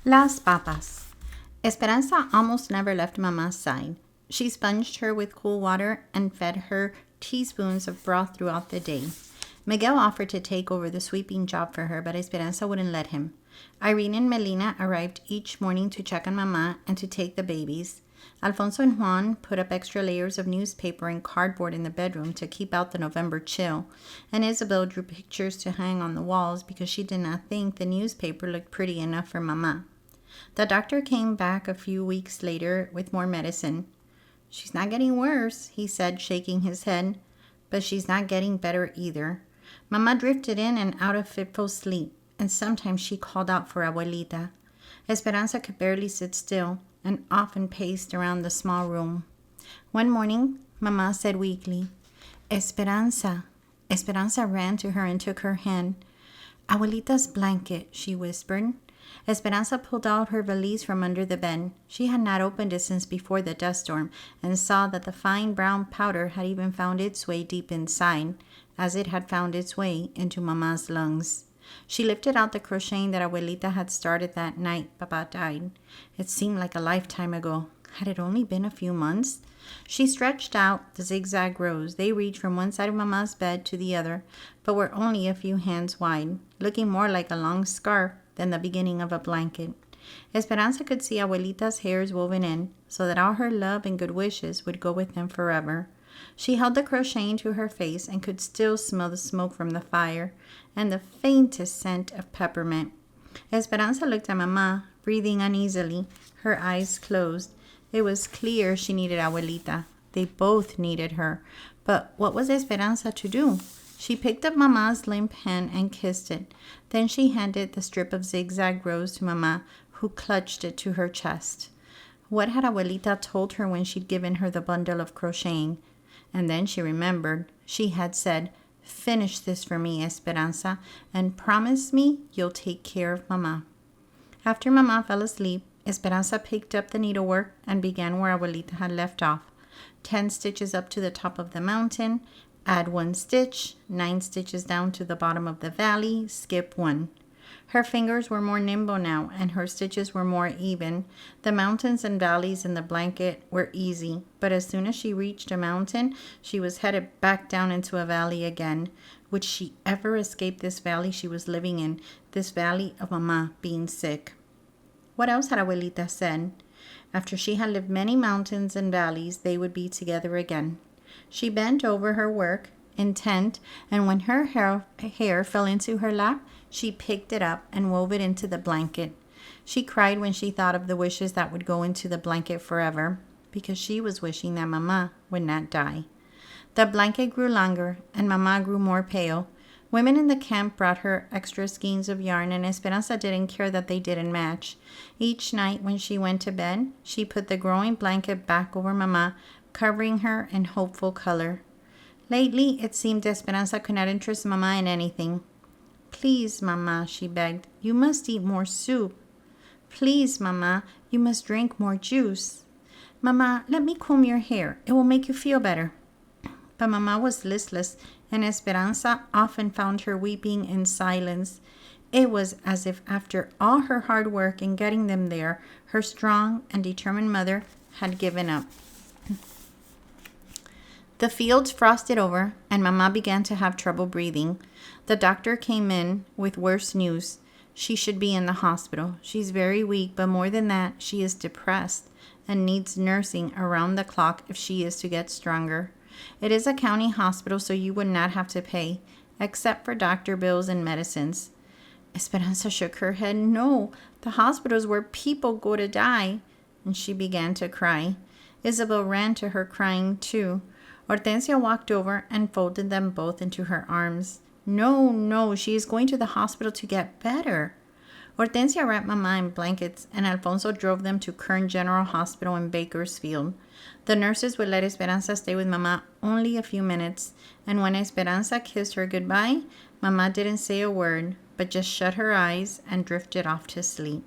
Las papas. Esperanza almost never left Mama's side. She sponged her with cool water and fed her teaspoons of broth throughout the day. Miguel offered to take over the sweeping job for her, but Esperanza wouldn't let him. Irene and Melina arrived each morning to check on Mama and to take the babies. Alfonso and Juan put up extra layers of newspaper and cardboard in the bedroom to keep out the November chill, and Isabel drew pictures to hang on the walls because she did not think the newspaper looked pretty enough for Mama. The doctor came back a few weeks later with more medicine. "She's not getting worse," he said, shaking his head, "but she's not getting better either." Mama drifted in and out of fitful sleep, and sometimes she called out for Abuelita. Esperanza could barely sit still and often paced around the small room. One morning, Mama said weakly, "Esperanza." Esperanza ran to her and took her hand. "Abuelita's blanket," she whispered. Esperanza pulled out her valise from under the bed. She had not opened it since before the dust storm, and saw that the fine brown powder had even found its way deep inside, as it had found its way into Mama's lungs. She lifted out the crocheting that Abuelita had started that night Papa died. It seemed like a lifetime ago. Had it only been a few months? She stretched out the zigzag rows. They reached from one side of Mama's bed to the other, but were only a few hands wide, looking more like a long scarf than the beginning of a blanket. Esperanza could see Abuelita's hairs woven in, so that all her love and good wishes would go with them forever. She held the crocheting to her face and could still smell the smoke from the fire and the faintest scent of peppermint. Esperanza looked at Mama, breathing uneasily, her eyes closed. It was clear she needed Abuelita. They both needed her. But what was Esperanza to do? She picked up Mama's limp hand and kissed it. Then she handed the strip of zigzag rose to Mama, who clutched it to her chest. What had Abuelita told her when she'd given her the bundle of crocheting? And then she remembered. She had said, "Finish this for me, Esperanza, and promise me you'll take care of Mama." After Mama fell asleep, Esperanza picked up the needlework and began where Abuelita had left off. 10 stitches up to the top of the mountain, add 1 stitch, 9 stitches down to the bottom of the valley, skip 1. Her fingers were more nimble now, and her stitches were more even. The mountains and valleys in the blanket were easy, but as soon as she reached a mountain, she was headed back down into a valley again. Would she ever escape this valley she was living in, this valley of Mama being sick? What else had Abuelita said? After she had lived many mountains and valleys, they would be together again. She bent over her work, intent, and when her hair fell into her lap, she picked it up and wove it into the blanket. She cried when she thought of the wishes that would go into the blanket forever, because she was wishing that Mama would not die. The blanket grew longer, and Mama grew more pale. Women in the camp brought her extra skeins of yarn, and Esperanza didn't care that they didn't match. Each night when she went to bed, she put the growing blanket back over Mama, covering her in hopeful color. Lately, it seemed Esperanza could not interest Mama in anything. "Please, Mama," she begged, "you must eat more soup." "Please, Mama, you must drink more juice." "Mama, let me comb your hair. It will make you feel better." But Mama was listless, and Esperanza often found her weeping in silence. It was as if after all her hard work in getting them there, her strong and determined mother had given up. The fields frosted over, and Mama began to have trouble breathing. The doctor came in with worse news. She should be in the hospital. She's very weak, but more than that, she is depressed and needs nursing around the clock if she is to get stronger. It is a county hospital, so you would not have to pay, except for doctor bills and medicines. Esperanza shook her head. "No, the hospital is where people go to die." And she began to cry. Isabel ran to her crying too. Hortensia walked over and folded them both into her arms. "No, no, she is going to the hospital to get better." Hortensia wrapped Mama in blankets, and Alfonso drove them to Kern General Hospital in Bakersfield. The nurses would let Esperanza stay with Mama only a few minutes, and when Esperanza kissed her goodbye, Mama didn't say a word, but just shut her eyes and drifted off to sleep.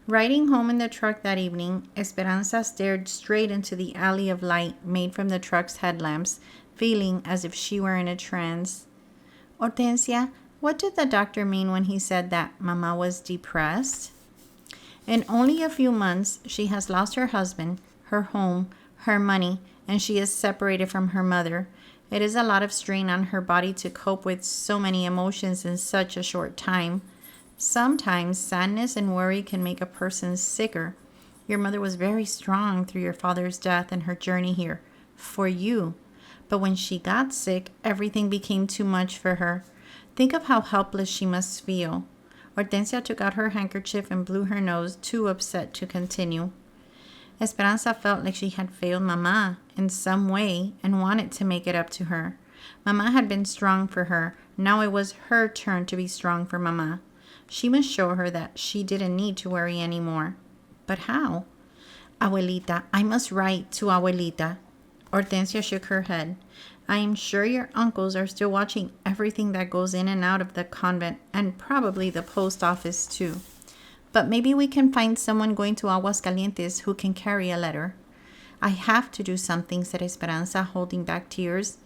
Riding home in the truck that evening, Esperanza stared straight into the alley of light made from the truck's headlamps, feeling as if she were in a trance. "Hortensia, what did the doctor mean when he said that Mama was depressed?" In only a few months, she has lost her husband, her home, her money, and she is separated from her mother. It is a lot of strain on her body to cope with so many emotions in such a short time. Sometimes sadness and worry can make a person sicker. Your mother was very strong through your father's death and her journey here for you. But when she got sick, everything became too much for her. Think of how helpless she must feel. Hortensia took out her handkerchief and blew her nose, too upset to continue. Esperanza felt like she had failed Mama in some way and wanted to make it up to her. Mama had been strong for her. Now it was her turn to be strong for Mama. She must show her that she didn't need to worry anymore. But how? Abuelita, I must write to Abuelita. Hortensia shook her head. I am sure your uncles are still watching everything that goes in and out of the convent, and probably the post office too. But maybe we can find someone going to Aguascalientes who can carry a letter. I have to do something, said Esperanza, holding back tears.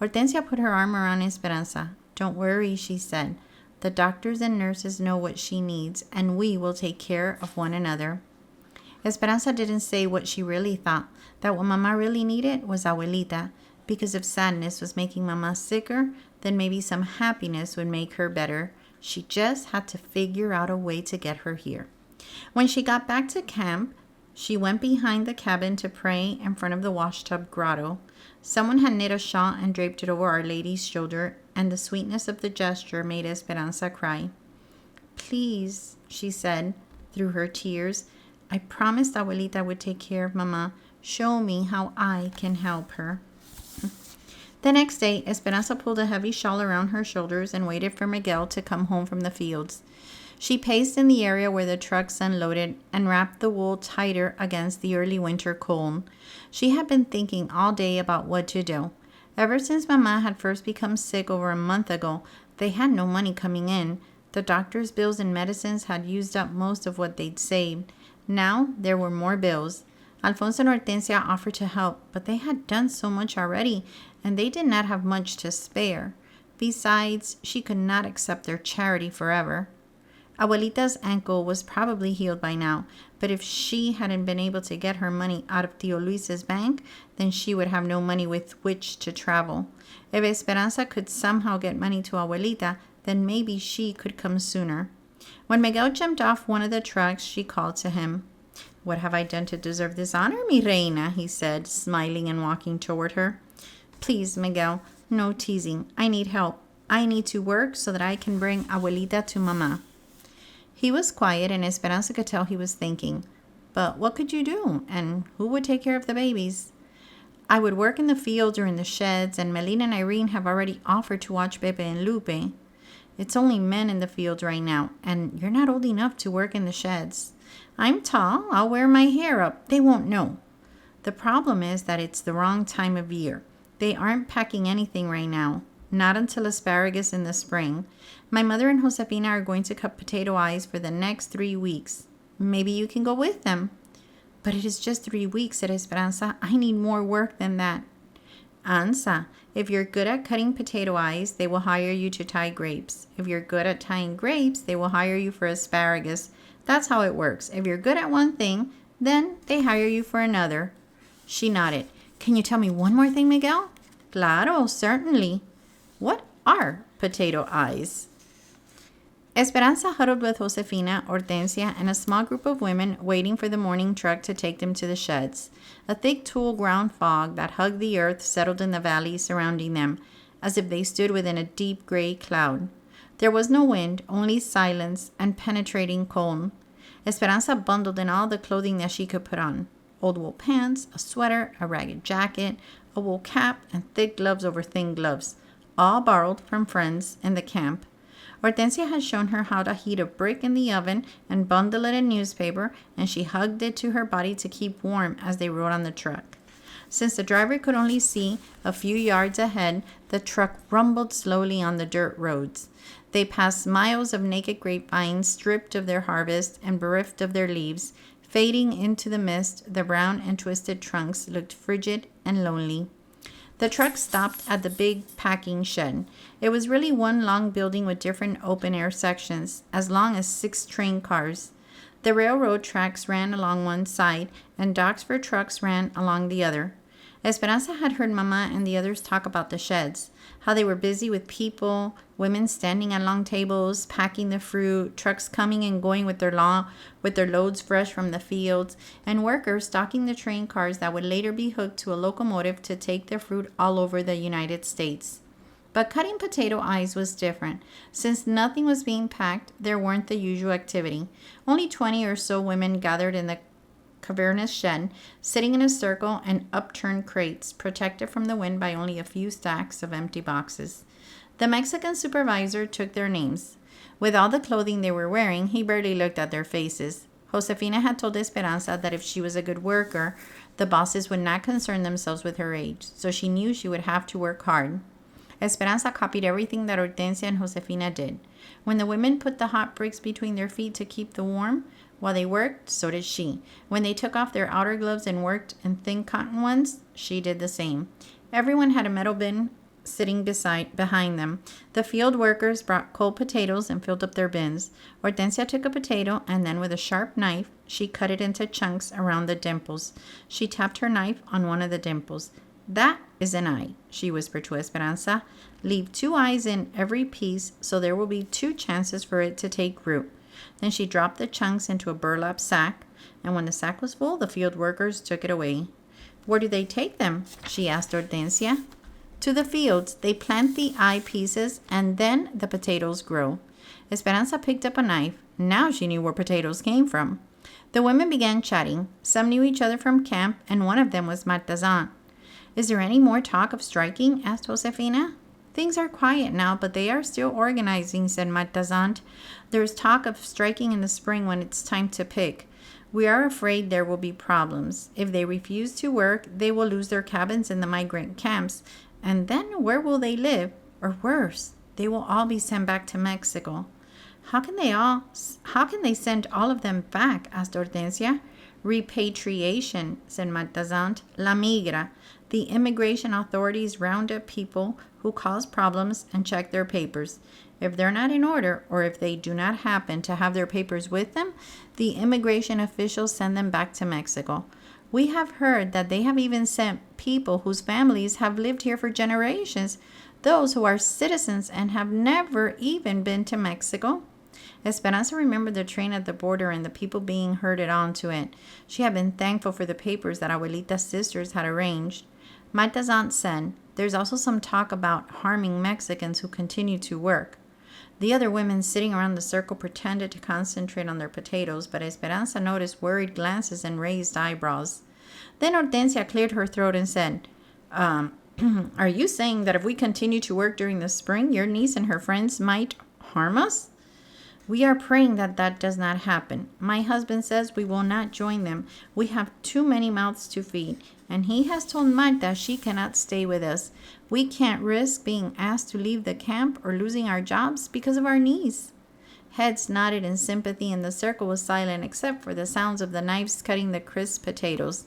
Hortensia put her arm around Esperanza. Don't worry, she said. The doctors and nurses know what she needs, and we will take care of one another. Esperanza didn't say what she really thought, that what Mama really needed was Abuelita. Because if sadness was making Mama sicker, then maybe some happiness would make her better. She just had to figure out a way to get her here. When she got back to camp, she went behind the cabin to pray in front of the washtub grotto. Someone had knit a shawl and draped it over Our Lady's shoulder, and the sweetness of the gesture made Esperanza cry. Please, she said through her tears, I promised Abuelita would take care of Mama. Show me how I can help her. The next day, Esperanza pulled a heavy shawl around her shoulders and waited for Miguel to come home from the fields. She paced in the area where the trucks unloaded and wrapped the wool tighter against the early winter cold. She had been thinking all day about what to do. Ever since Mama had first become sick over a month ago, they had no money coming in. The doctor's bills and medicines had used up most of what they'd saved. Now there were more bills. Alfonso and Hortensia offered to help, but they had done so much already, and they did not have much to spare. Besides, she could not accept their charity forever. Abuelita's ankle was probably healed by now, but if she hadn't been able to get her money out of Tio Luis's bank, then she would have no money with which to travel. If Esperanza could somehow get money to Abuelita, then maybe she could come sooner. When Miguel jumped off one of the trucks, she called to him. What have I done to deserve this honor, mi reina? He said, smiling and walking toward her. Please, Miguel, no teasing. I need help. I need to work so that I can bring Abuelita to Mama. He was quiet, and Esperanza could tell he was thinking. But what could you do? And who would take care of the babies? I would work in the fields or in the sheds, and Melina and Irene have already offered to watch Pepe and Lupe. It's only men in the fields right now, and you're not old enough to work in the sheds. I'm tall. I'll wear my hair up. They won't know. The problem is that it's the wrong time of year. They aren't packing anything right now. Not until asparagus in the spring. My mother and Josefina are going to cut potato eyes for the next 3 weeks. Maybe you can go with them. But it is just 3 weeks, said Esperanza. I need more work than that. Ansa, if you're good at cutting potato eyes, they will hire you to tie grapes. If you're good at tying grapes, they will hire you for asparagus. That's how it works. If you're good at one thing, then they hire you for another. She nodded. Can you tell me one more thing, Miguel? Claro, certainly. What are potato eyes? Esperanza huddled with Josefina, Hortensia, and a small group of women waiting for the morning truck to take them to the sheds. A thick tulle ground fog that hugged the earth settled in the valley surrounding them, as if they stood within a deep gray cloud. There was no wind, only silence and penetrating cold. Esperanza bundled in all the clothing that she could put on. Old wool pants, a sweater, a ragged jacket, a wool cap, and thick gloves over thin gloves, all borrowed from friends in the camp. Hortensia had shown her how to heat a brick in the oven and bundle it in newspaper, and she hugged it to her body to keep warm as they rode on the truck. Since the driver could only see a few yards ahead, the truck rumbled slowly on the dirt roads. They passed miles of naked grapevines stripped of their harvest and bereft of their leaves. Fading into the mist, the brown and twisted trunks looked frigid and lonely. The truck stopped at the big packing shed. It was really one long building with different open-air sections, as long as 6 train cars. The railroad tracks ran along one side, and docks for trucks ran along the other. Esperanza had heard Mama and the others talk about the sheds, how they were busy with people, women standing at long tables, packing the fruit, trucks coming and going with their loads fresh from the fields, and workers stocking the train cars that would later be hooked to a locomotive to take their fruit all over the United States. But cutting potato eyes was different. Since nothing was being packed, there weren't the usual activity. Only 20 or so women gathered in the cavernous shed, sitting in a circle and upturned crates, protected from the wind by only a few stacks of empty boxes. The Mexican supervisor took their names. With all the clothing they were wearing, he barely looked at their faces. Josefina had told Esperanza that if she was a good worker, the bosses would not concern themselves with her age, so she knew she would have to work hard. Esperanza copied everything that Hortensia and Josefina did. When the women put the hot bricks between their feet to keep them warm while they worked, so did she. When they took off their outer gloves and worked in thin cotton ones, she did the same. Everyone had a metal bin sitting behind them. The field workers brought cold potatoes and filled up their bins. Hortensia took a potato and then with a sharp knife, she cut it into chunks around the dimples. She tapped her knife on one of the dimples. "That is an eye," she whispered to Esperanza. "Leave 2 eyes in every piece so there will be 2 chances for it to take root." Then she dropped the chunks into a burlap sack, and when the sack was full, the field workers took it away. "Where do they take them?" she asked Hortensia. "To the fields. They plant the eye pieces, and then the potatoes grow." Esperanza picked up a knife. Now she knew where potatoes came from. The women began chatting. Some knew each other from camp, and one of them was Marta's aunt. "Is there any more talk of striking?" asked Josefina. "Things are quiet now, but they are still organizing," said Marta's aunt. "There is talk of striking in the spring when it's time to pick. We are afraid there will be problems. If they refuse to work, they will lose their cabins in the migrant camps. And then where will they live? Or worse, they will all be sent back to Mexico." How can they send all of them back?" asked Hortensia. "Repatriation," said Marta's aunt. "La migra. The immigration authorities round up people who cause problems and check their papers. If they're not in order, or if they do not happen to have their papers with them, the immigration officials send them back to Mexico. We have heard that they have even sent people whose families have lived here for generations, those who are citizens and have never even been to Mexico." Esperanza remembered the train at the border and the people being herded onto it. She had been thankful for the papers that Abuelita's sisters had arranged. Marta's aunt said, "There's also some talk about harming Mexicans who continue to work." The other women sitting around the circle pretended to concentrate on their potatoes, but Esperanza noticed worried glances and raised eyebrows. Then Hortensia cleared her throat and said, "Are you saying that if we continue to work during the spring, your niece and her friends might harm us?" "We are praying that that does not happen. My husband says we will not join them. We have too many mouths to feed, and he has told Marta she cannot stay with us. We can't risk being asked to leave the camp or losing our jobs because of our niece." Heads nodded in sympathy, and the circle was silent except for the sounds of the knives cutting the crisp potatoes.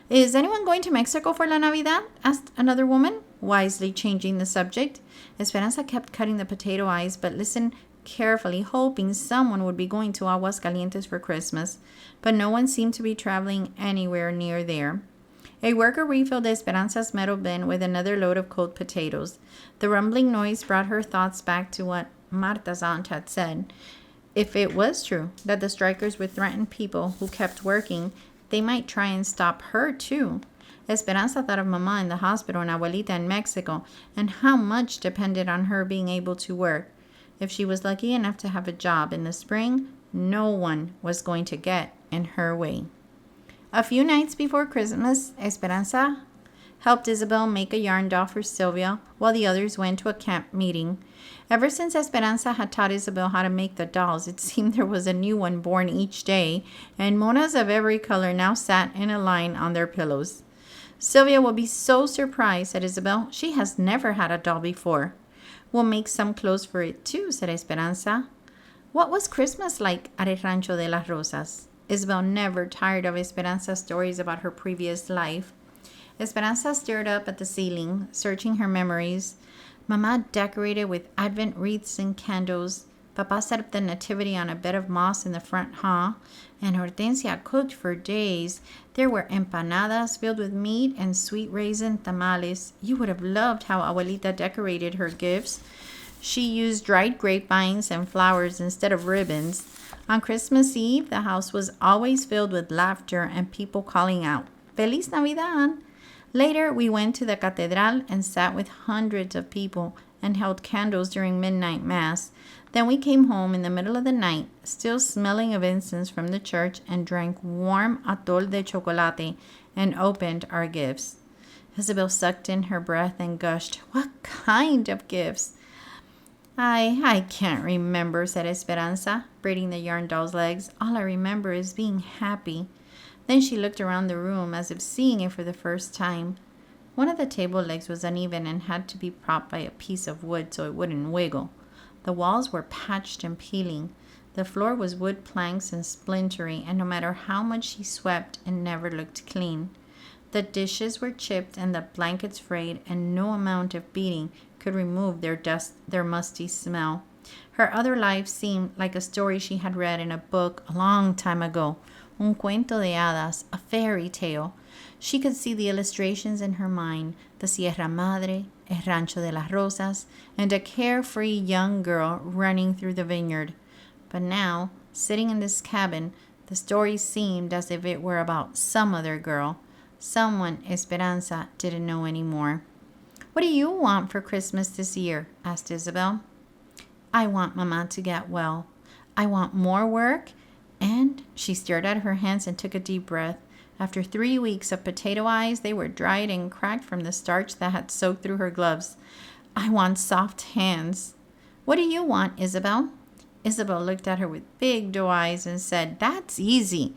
"Is anyone going to Mexico for La Navidad?" asked another woman, wisely changing the subject. Esperanza kept cutting the potato eyes, but listened carefully, hoping someone would be going to Aguascalientes for Christmas, but no one seemed to be traveling anywhere near there. A worker refilled Esperanza's metal bin with another load of cold potatoes. The rumbling noise brought her thoughts back to what Marta's aunt had said. If it was true that the strikers would threaten people who kept working, they might try and stop her too. Esperanza thought of Mama in the hospital and Abuelita in Mexico, and how much depended on her being able to work. If she was lucky enough to have a job in the spring, no one was going to get in her way. A few nights before Christmas, Esperanza helped Isabel make a yarn doll for Sylvia while the others went to a camp meeting. Ever since Esperanza had taught Isabel how to make the dolls, it seemed there was a new one born each day, and monas of every color now sat in a line on their pillows. "Sylvia will be so surprised," said Isabel. "She has never had a doll before." "We'll make some clothes for it too," said Esperanza. What was Christmas like at El Rancho de las Rosas? Isabel never tired of Esperanza's stories about her previous life. Esperanza stared up at the ceiling, searching her memories. Mama decorated with Advent wreaths and candles. Papa set up the nativity on a bed of moss in the front hall, and Hortensia cooked for days. There were empanadas filled with meat and sweet raisin tamales. You would have loved how Abuelita decorated her gifts. She used dried grapevines and flowers instead of ribbons. On Christmas Eve, the house was always filled with laughter and people calling out, Feliz Navidad! Later, we went to the Catedral and sat with hundreds of people and held candles during midnight mass. Then we came home in the middle of the night, still smelling of incense from the church, and drank warm atol de chocolate and opened our gifts. Isabel sucked in her breath and gushed, What kind of gifts? I can't remember, said Esperanza, braiding the yarn doll's legs. All I remember is being happy. Then she looked around the room as if seeing it for the first time. One of the table legs was uneven and had to be propped by a piece of wood so it wouldn't wiggle. The walls were patched and peeling. The floor was wood planks and splintery, and no matter how much she swept, it never looked clean. The dishes were chipped and the blankets frayed, and no amount of beating could remove their musty smell. Her other life seemed like a story she had read in a book a long time ago. Un cuento de hadas, a fairy tale. She could see the illustrations in her mind, the Sierra Madre, El Rancho de las Rosas, and a carefree young girl running through the vineyard. But now, sitting in this cabin, the story seemed as if it were about some other girl, someone Esperanza didn't know anymore. What do you want for Christmas this year? Asked Isabel. I want Mama to get well. I want more work. And she stared at her hands and took a deep breath. After 3 weeks of potato eyes, they were dried and cracked from the starch that had soaked through her gloves. I want soft hands. What do you want, Isabel? Isabel looked at her with big doe eyes and said, That's easy.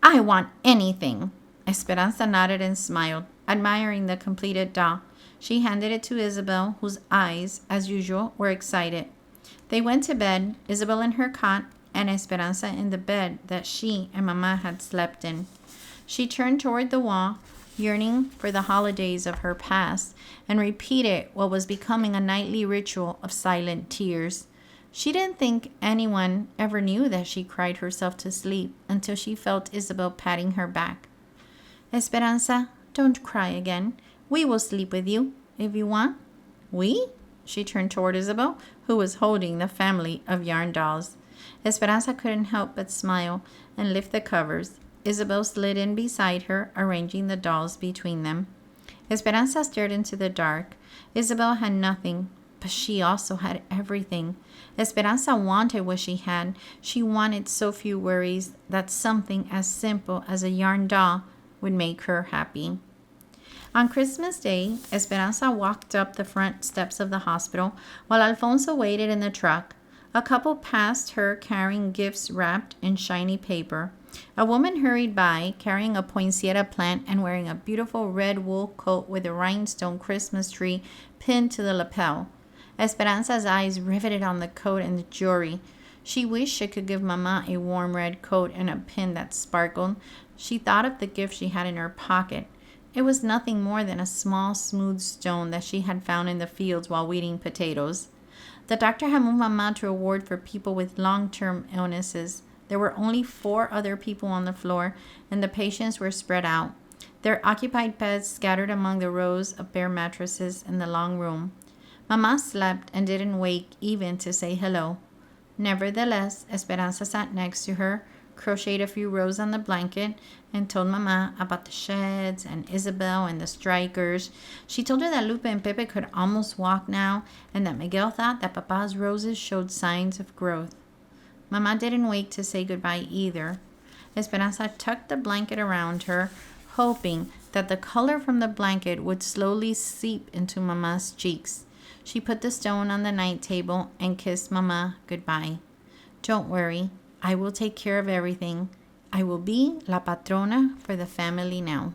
I want anything. Esperanza nodded and smiled, admiring the completed doll. She handed it to Isabel, whose eyes, as usual, were excited. They went to bed, Isabel in her cot, and Esperanza in the bed that she and Mama had slept in. She turned toward the wall, yearning for the holidays of her past, and repeated what was becoming a nightly ritual of silent tears. She didn't think anyone ever knew that she cried herself to sleep until she felt Isabel patting her back. Esperanza, don't cry again. We will sleep with you, if you want. We? She turned toward Isabel, who was holding the family of yarn dolls. Esperanza couldn't help but smile and lift the covers. Isabel slid in beside her, arranging the dolls between them. Esperanza stared into the dark. Isabel had nothing, but she also had everything. Esperanza wanted what she had. She wanted so few worries that something as simple as a yarn doll would make her happy. On Christmas Day, Esperanza walked up the front steps of the hospital while Alfonso waited in the truck. A couple passed her carrying gifts wrapped in shiny paper. A woman hurried by, carrying a poinsettia plant and wearing a beautiful red wool coat with a rhinestone Christmas tree pinned to the lapel. Esperanza's eyes riveted on the coat and the jewelry. She wished she could give Mama a warm red coat and a pin that sparkled. She thought of the gift she had in her pocket. It was nothing more than a small, smooth stone that she had found in the fields while weeding potatoes. The doctor had moved Mama to a ward for people with long-term illnesses. There were only 4 other people on the floor, and the patients were spread out, their occupied beds scattered among the rows of bare mattresses in the long room. Mama slept and didn't wake even to say hello. Nevertheless, Esperanza sat next to her, crocheted a few rows on the blanket, and told Mama about the sheds and Isabel and the strikers. She told her that Lupe and Pepe could almost walk now, and that Miguel thought that Papa's roses showed signs of growth. Mama didn't wake to say goodbye either. Esperanza tucked the blanket around her, hoping that the color from the blanket would slowly seep into Mama's cheeks. She put the stone on the night table and kissed Mama goodbye. Don't worry, I will take care of everything. I will be la patrona for the family now.